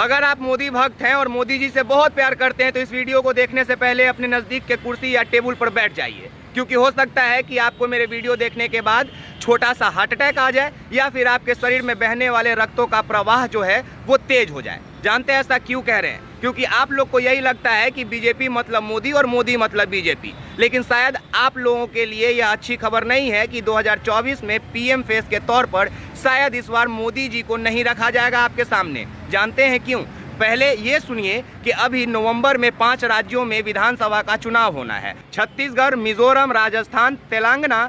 अगर आप मोदी भक्त हैं और मोदी जी से बहुत प्यार करते हैं तो इस वीडियो को देखने से पहले अपने नज़दीक के कुर्सी या टेबल पर बैठ जाइए, क्योंकि हो सकता है कि आपको मेरे वीडियो देखने के बाद छोटा सा हार्ट अटैक आ जाए या फिर आपके शरीर में बहने वाले रक्तों का प्रवाह जो है वो तेज हो जाए। जानते हैं ऐसा क्यों कह रहे हैं? क्योंकि आप लोग को यही लगता है कि बीजेपी मतलब मोदी और मोदी मतलब बीजेपी, लेकिन शायद आप लोगों के लिए यह अच्छी खबर नहीं है कि 2024 में पीएम फेस के तौर पर शायद इस बार मोदी जी को नहीं रखा जाएगा आपके सामने। जानते हैं क्यों? पहले ये सुनिए कि अभी नवंबर में 5 राज्यों में विधानसभा का चुनाव होना है, छत्तीसगढ़, मिजोरम, राजस्थान, तेलंगाना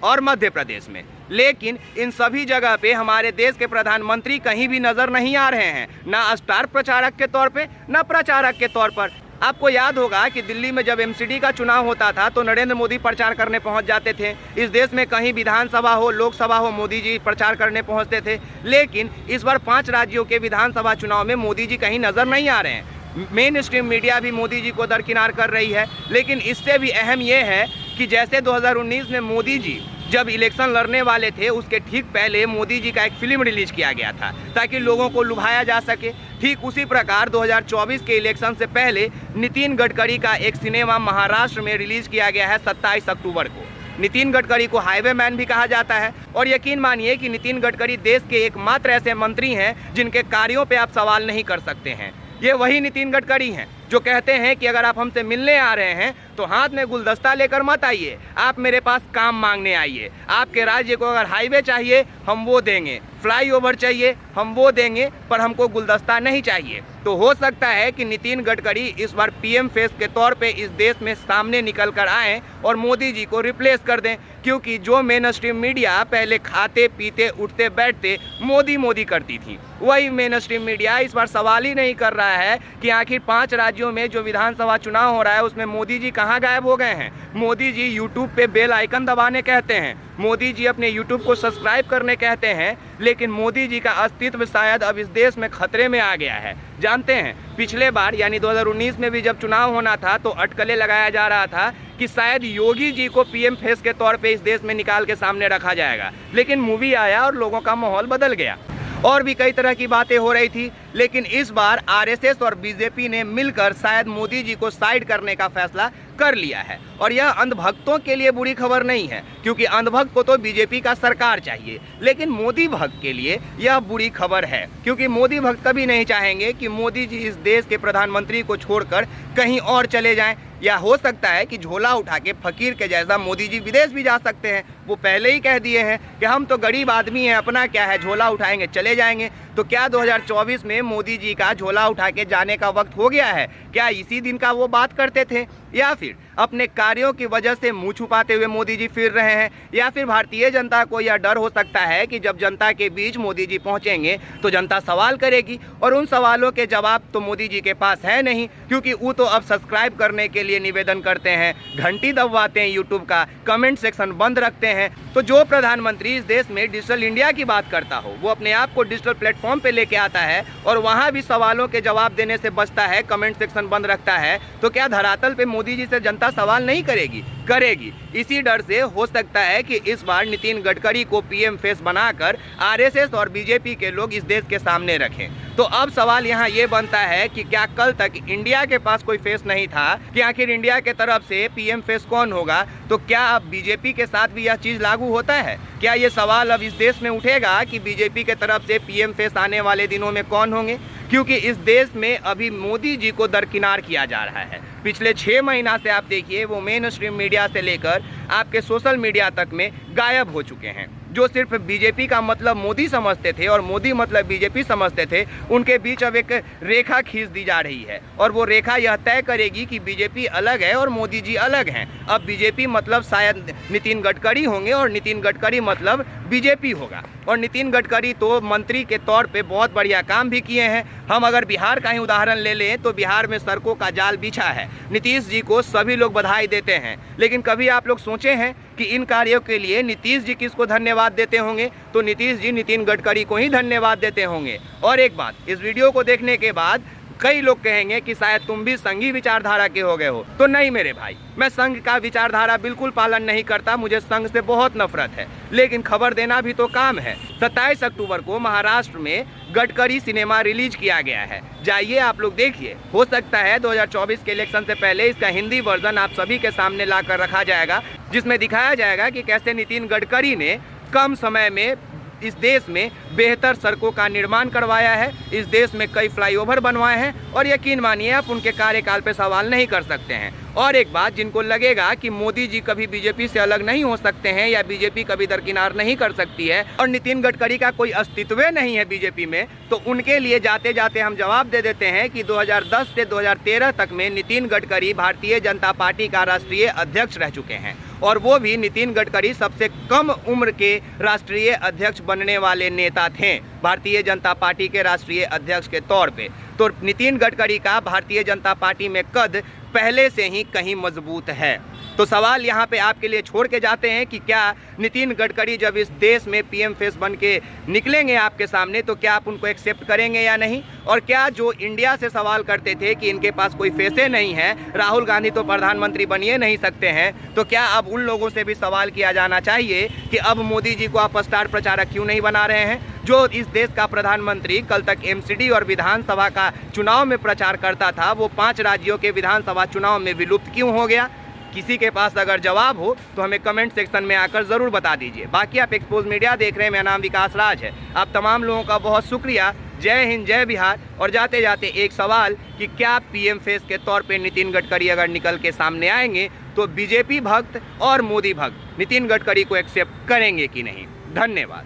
और मध्य प्रदेश में। लेकिन इन सभी जगह पे हमारे देश के प्रधानमंत्री कहीं भी नजर नहीं आ रहे हैं, ना स्टार प्रचारक के तौर पे ना प्रचारक के तौर पर। आपको याद होगा कि दिल्ली में जब एमसीडी का चुनाव होता था तो नरेंद्र मोदी प्रचार करने पहुंच जाते थे। इस देश में कहीं विधानसभा हो, लोकसभा हो, मोदी जी प्रचार करने पहुंचते थे। लेकिन इस बार 5 राज्यों के विधानसभा चुनाव में मोदी जी कहीं नजर नहीं आ रहे हैं। मेन स्ट्रीम मीडिया भी मोदी जी को दरकिनार कर रही है। लेकिन इससे भी अहम यह है कि जैसे 2019 में मोदी जी जब इलेक्शन लड़ने वाले थे उसके ठीक पहले मोदी जी का एक फिल्म रिलीज किया गया था ताकि लोगों को लुभाया जा सके, ठीक उसी प्रकार 2024 के इलेक्शन से पहले नितिन गडकरी का एक सिनेमा महाराष्ट्र में रिलीज किया गया है 27 अक्टूबर को। नितिन गडकरी को हाईवे मैन भी कहा जाता है और यकीन मानिए कि नितिन गडकरी देश के एकमात्र ऐसे मंत्री हैं जिनके कार्यों पे आप सवाल नहीं कर सकते हैं। ये वही नितिन गडकरी हैं जो कहते हैं कि अगर आप हमसे मिलने आ रहे हैं तो हाथ में गुलदस्ता लेकर मत आइए, आप मेरे पास काम मांगने आइए। आपके राज्य को अगर हाईवे चाहिए हम वो देंगे, फ्लाईओवर चाहिए हम वो देंगे, पर हमको गुलदस्ता नहीं चाहिए। तो हो सकता है कि नितिन गडकरी इस बार पीएम फेस के तौर पे इस देश में सामने निकल कर आएँ और मोदी जी को रिप्लेस कर दें, क्योंकि जो मेन स्ट्रीम मीडिया पहले खाते पीते उठते बैठते मोदी मोदी करती थी, वही मेन स्ट्रीम मीडिया इस बार सवाल ही नहीं कर रहा है कि आखिर 5 राज्यों में जो विधानसभा चुनाव हो रहा है उसमें मोदी जी कहाँ गायब हो गए हैं। मोदी जी यूट्यूब पे बेल आइकन दबाने कहते हैं, मोदी जी अपने यूट्यूब को सब्सक्राइब करने कहते हैं, लेकिन मोदी जी का अस्तित्व शायद अब इस देश में खतरे में आ गया है। जानते हैं पिछले बार यानी 2019 में भी जब चुनाव होना था तो अटकलें लगाया जा रहा था कि शायद योगी जी को पीएम फेस के तौर पे इस देश में निकाल के सामने रखा जाएगा, लेकिन मूवी आया और लोगों का माहौल बदल गया। और भी कई तरह की बातें हो रही थी, लेकिन इस बार आरएसएस और बीजेपी ने मिलकर शायद मोदी जी को साइड करने का फैसला कर लिया है। और यह अंधभक्तों के लिए बुरी खबर नहीं है, क्योंकि अंधभक्त को तो बीजेपी का सरकार चाहिए, लेकिन मोदी भक्त के लिए यह बुरी खबर है, क्योंकि मोदी भक्त कभी नहीं चाहेंगे कि मोदी जी इस देश के प्रधानमंत्री को छोड़कर कहीं और चले जाएं। या हो सकता है कि झोला उठा के फकीर के जैसा मोदी जी विदेश भी जा सकते हैं। वो पहले ही कह दिए हैं कि हम तो गरीब आदमी हैं, अपना क्या है, झोला उठाएंगे चले जाएंगे। तो क्या 2024 में मोदी जी का झोला उठा के जाने का वक्त हो गया है? क्या इसी दिन का वो बात करते थे, या फिर अपने कार्यों की वजह से मुंह छुपाते हुए मोदी जी फिर रहे हैं? या फिर भारतीय जनता को यह डर हो सकता है कि जब जनता के बीच मोदी जी पहुंचेंगे तो जनता सवाल करेगी और उन सवालों के जवाब तो मोदी जी के पास है नहीं, क्योंकि वो तो अब सब्सक्राइब करने के लिए निवेदन करते हैं, घंटी दबवाते हैं यूट्यूब का, कमेंट सेक्शन बंद रखते हैं। तो जो प्रधानमंत्री इस देश में डिजिटल इंडिया की बात करता हो वो अपने आप को डिजिटल प्लेटफॉर्म पे लेके आता है और वहाँ भी सवालों के जवाब देने से बचता है, कमेंट सेक्शन बंद रखता है। तो क्या धरातल पे मोदी जी से जनता सवाल नहीं करेगी? करेगी। इसी डर से हो सकता है कि इस बार नितिन गडकरी को पीएम फेस बनाकर आरएसएस और बीजेपी के लोग इस देश के सामने रखें। तो अब सवाल यहाँ ये बनता है कि क्या कल तक इंडिया के पास कोई फेस नहीं था कि आखिर इंडिया के तरफ से पीएम फेस कौन होगा? तो क्या अब बीजेपी के साथ भी यह चीज़ लागू होता है? क्या ये सवाल अब इस देश में उठेगा कि बीजेपी के तरफ से पीएम फेस आने वाले दिनों में कौन होंगे? क्योंकि इस देश में अभी मोदी जी को दरकिनार किया जा रहा है। पिछले 6 महीना से आप देखिए वो मेन स्ट्रीम मीडिया से लेकर आपके सोशल मीडिया तक में गायब हो चुके हैं। जो सिर्फ बीजेपी का मतलब मोदी समझते थे और मोदी मतलब बीजेपी समझते थे, उनके बीच अब एक रेखा खींच दी जा रही है और वो रेखा यह तय करेगी कि बीजेपी अलग है और मोदी जी अलग हैं। अब बीजेपी मतलब शायद नितिन गडकरी होंगे और नितिन गडकरी मतलब बीजेपी होगा। और नितिन गडकरी तो मंत्री के तौर पे बहुत बढ़िया काम भी किए हैं। हम अगर बिहार का ही उदाहरण ले लें तो बिहार में सड़कों का जाल बिछा है। नीतीश जी को सभी लोग बधाई देते हैं, लेकिन कभी आप लोग सोचे हैं कि इन कार्यों के लिए नीतीश जी किसको धन्यवाद देते होंगे? तो नीतीश जी नितिन गडकरी को ही धन्यवाद देते होंगे। और एक बात, इस वीडियो को देखने के बाद कई लोग कहेंगे कि शायद तुम भी संघी विचारधारा के हो गए हो। तो नहीं मेरे भाई, मैं संघ का विचारधारा बिल्कुल पालन नहीं करता, मुझे संघ से बहुत नफरत है, लेकिन खबर देना भी तो काम है। 27 अक्टूबर को महाराष्ट्र में गडकरी सिनेमा रिलीज किया गया है। जाइए आप लोग देखिए, हो सकता है 2024 के इलेक्शन से पहले इसका हिंदी वर्जन आप सभी के सामने लाकर रखा जाएगा, जिसमें दिखाया जाएगा कि कैसे नितिन गडकरी ने कम समय में इस देश में बेहतर सड़कों का निर्माण करवाया है, इस देश में कई फ्लाईओवर बनवाए हैं, और यकीन मानिए आप उनके कार्यकाल पे सवाल नहीं कर सकते हैं। और एक बात, जिनको लगेगा कि मोदी जी कभी बीजेपी से अलग नहीं हो सकते हैं या बीजेपी कभी दरकिनार नहीं कर सकती है और नितिन गडकरी का कोई अस्तित्व नहीं है बीजेपी में, तो उनके लिए जाते जाते हम जवाब दे देते हैं कि 2010 से 2013 तक में नितिन गडकरी भारतीय जनता पार्टी का राष्ट्रीय अध्यक्ष रह चुके हैं, और वो भी नितिन गडकरी सबसे कम उम्र के राष्ट्रीय अध्यक्ष बनने वाले नेता थे भारतीय जनता पार्टी के राष्ट्रीय अध्यक्ष के तौर पे। तो नितिन गडकरी का भारतीय जनता पार्टी में कद पहले से ही कहीं मजबूत है। तो सवाल यहाँ पे आपके लिए छोड़ के जाते हैं कि क्या नितिन गडकरी जब इस देश में पीएम फेस बन के निकलेंगे आपके सामने, तो क्या आप उनको एक्सेप्ट करेंगे या नहीं? और क्या जो इंडिया से सवाल करते थे कि इनके पास कोई फेसे नहीं है, राहुल गांधी तो प्रधानमंत्री बनिए नहीं सकते हैं, तो क्या अब उन लोगों से भी सवाल किया जाना चाहिए कि अब मोदी जी को आप स्टार प्रचारक क्यों नहीं बना रहे हैं? जो इस देश का प्रधानमंत्री कल तक एमसीडी और विधानसभा का चुनाव में प्रचार करता था, वो 5 राज्यों के विधानसभा चुनाव में विलुप्त क्यों हो गया? किसी के पास अगर जवाब हो तो हमें कमेंट सेक्शन में आकर ज़रूर बता दीजिए। बाकी आप एक्सपोज मीडिया देख रहे हैं, मेरा नाम विकास राज है। आप तमाम लोगों का बहुत शुक्रिया। जय हिंद, जय बिहार। और जाते जाते एक सवाल कि क्या पीएम फेस के तौर पे नितिन गडकरी अगर निकल के सामने आएंगे तो बीजेपी भक्त और मोदी भक्त नितिन गडकरी को एक्सेप्ट करेंगे कि नहीं? धन्यवाद।